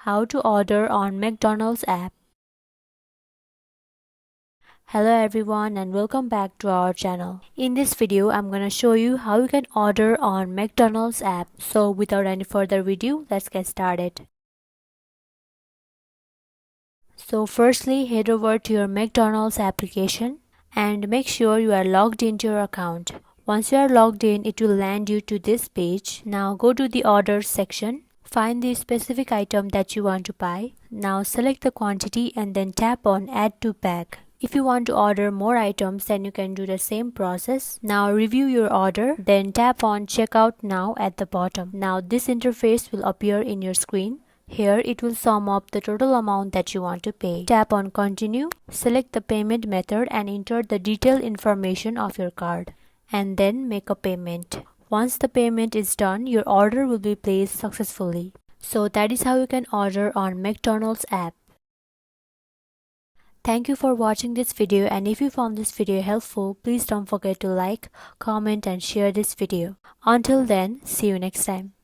How to order on McDonald's app. Hello everyone and welcome back to our channel. In this video, I'm gonna show you how you can order on McDonald's app. So without any further ado, let's get started. So firstly, head over to your McDonald's application and make sure you are logged into your account. Once you are logged in, it will land you to this page. Now go to the orders section. Find the specific item that you want to buy. Now select the quantity and then tap on add to bag. If you want to order more items, then you can do the same process. Now review your order, then tap on checkout now at the bottom. Now this interface will appear in your screen. Here it will sum up the total amount that you want to pay. Tap on continue, select the payment method and enter the detailed information of your card. And then make a payment. Once the payment is done, your order will be placed successfully. So that is how you can order on McDonald's app. Thank you for watching this video, and if you found this video helpful, please don't forget to like, comment and share this video. Until then, see you next time.